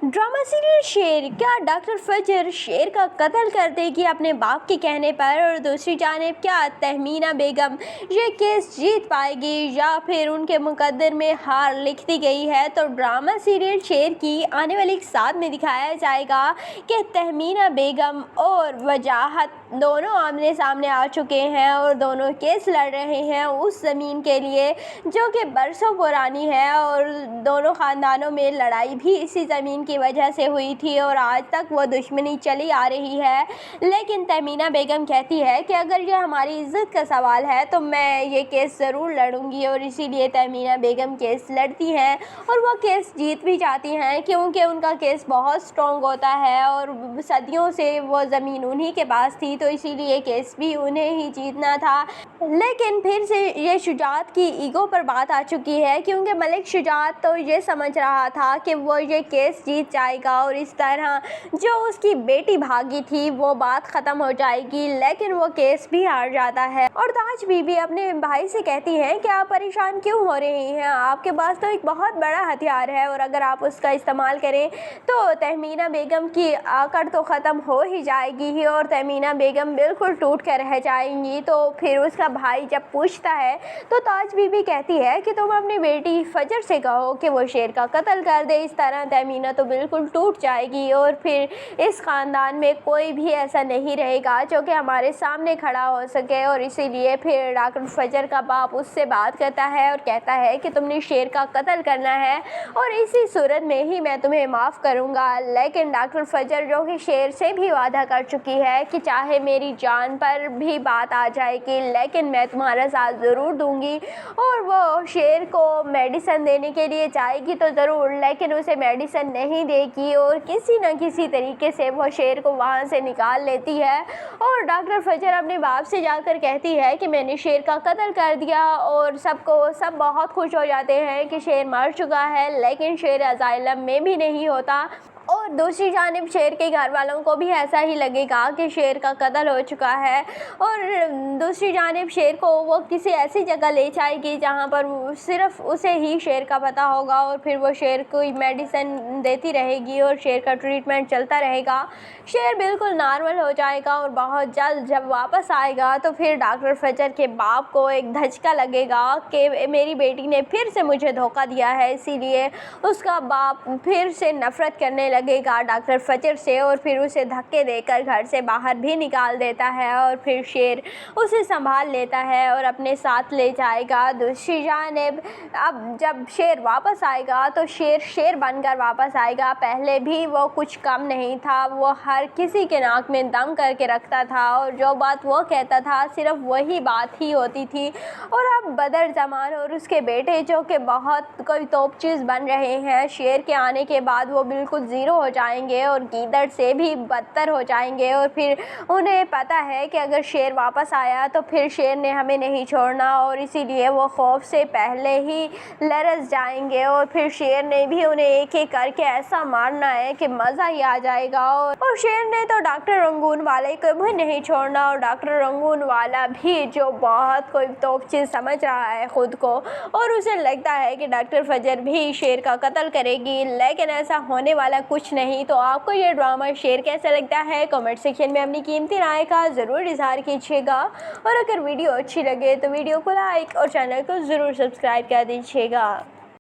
Drama serial शेर, क्या doctor फजर शेर का कत्ल कर देगी अपने बाप के कहने पर? और दूसरी जानिब क्या तहमीना बेगम ये केस जीत पाएगी या फिर उनके मुकद्दर में हार लिख दी गई है? तो ड्रामा सीरियल शेर की आने वाली साथ में दिखाया जाएगा कि तहमीना बेगम और वजाहत दोनों आमने सामने आ चुके हैं और दोनों केस लड़ रहे हैं उस ज़मीन के लिए जो कि बरसों पुरानी है, और दोनों ख़ानदानों में लड़ाई भी इसी ज़मीन की वजह से हुई थी और आज तक वो दुश्मनी चली आ रही है। लेकिन तहमीना बेगम कहती है कि अगर ये हमारी इज़्ज़त का सवाल है तो मैं ये केस ज़रूर लड़ूंगी, और इसीलिए तहमीना बेगम केस लड़ती हैं और वो केस जीत भी जाती हैं क्योंकि उनका केस बहुत स्ट्रॉन्ग होता है और सदियों से वो ज़मीन उन्हीं के पास थी, तो इसीलिए केस भी उन्हें ही जीतना था। लेकिन फिर से ये शुजात की ईगो पर बात आ चुकी है क्योंकि मलिक शुजात तो ये समझ रहा था कि वो ये केस जीत जाएगा और इस तरह जो उसकी बेटी भागी थी वो बात ख़त्म हो जाएगी, लेकिन वो केस भी हार जाता है। और ताज बीबी अपने भाई से कहती है कि आप परेशान क्यों हो रहे हैं, आपके पास तो एक बहुत बड़ा हथियार है और अगर आप उसका इस्तेमाल करें तो तहमीना बेगम की आकड़ तो ख़त्म हो ही जाएगी ही और तहमीना बेगम बिल्कुल टूट कर रह जाएंगी। तो फिर उसका भाई जब पूछता है तो ताज बीबी कहती है कि तुम अपनी बेटी फजर से कहो कि वो शेर का कत्ल कर दे, इस तरह तहमीना तो बिल्कुल टूट जाएगी और फिर इस ख़ानदान में कोई भी ऐसा नहीं रहेगा जो कि हमारे सामने खड़ा हो सके। और इसीलिए फिर डॉक्टर फजर का बाप उससे बात करता है और कहता है कि तुमने शेर का कत्ल करना है और इसी सूरत में ही मैं तुम्हें माफ़ करूँगा। लेकिन डॉक्टर फजर जो कि शेर से भी वादा कर चुकी है कि चाहे मेरी जान पर भी बात आ जाएगी लेकिन मैं तुम्हारा साथ ज़रूर दूंगी, और वो शेर को मेडिसिन देने के लिए जाएगी तो ज़रूर, लेकिन उसे मेडिसिन नहीं देगी और किसी न किसी तरीके से वो शेर को वहाँ से निकाल लेती है। और डॉक्टर फजर अपने बाप से जाकर कहती है कि मैंने शेर का कत्ल कर दिया और सब बहुत खुश हो जाते हैं कि शेर मर चुका है, लेकिन शेर अज़ाइलम में भी नहीं होता। और दूसरी जानिब शेर के घर वालों को भी ऐसा ही लगेगा कि शेर का कत्ल हो चुका है, और दूसरी जानिब शेर को वो किसी ऐसी जगह ले जाएगी जहाँ पर सिर्फ उसे ही शेर का पता होगा और फिर वो शेर को मेडिसिन देती रहेगी और शेर का ट्रीटमेंट चलता रहेगा। शेर बिल्कुल नॉर्मल हो जाएगा और बहुत जल्द जब वापस आएगा तो फिर डॉक्टर फजर के बाप को एक धचका लगेगा कि मेरी बेटी ने फिर से मुझे धोखा दिया है, इसीलिए उसका बाप फिर से नफ़रत करने लगेगा डॉक्टर फजर से और फिर उसे धक्के देकर घर से बाहर भी निकाल देता है और फिर शेर उसे संभाल लेता है और अपने साथ ले जाएगा। दूसरी जानिब अब जब शेर वापस आएगा तो शेर बनकर वापस आएगा। पहले भी वो कुछ कम नहीं था, वो हर किसी के नाक में दम करके रखता था और जो बात वो कहता था सिर्फ वही बात ही होती थी। और अब बदर जमान और उसके बेटे जो कि बहुत कोई तोप चीज़ बन रहे हैं, शेर के आने के बाद वो बिल्कुल ज़ीरो हो जाएंगे और गीदड़ से भी बदतर हो जाएंगे। और फिर उन्हें पता है कि अगर शेर वापस आया तो फिर शेर ने हमें नहीं छोड़ना, और इसीलिए वो खौफ से पहले ही लरज़ जाएंगे और फिर शेर ने भी उन्हें एक एक करके ऐसा मारना है कि मज़ा ही आ जाएगा। और शेर ने तो डॉक्टर रंगून वाले को भी नहीं छोड़ना, और डॉक्टर रंगून वाला भी जो बहुत कोई तोप चीज़ समझ रहा है ख़ुद को, और उसे लगता है कि डॉक्टर फजर भी शेर का कत्ल करेगी, लेकिन ऐसा होने वाला कुछ नहीं। तो आपको ये ड्रामा शेर कैसा लगता है कमेंट सेक्शन में अपनी कीमती राय का ज़रूर इज़हार कीजिएगा, और अगर वीडियो अच्छी लगे तो वीडियो को लाइक और चैनल को ज़रूर सब्सक्राइब कर दीजिएगा।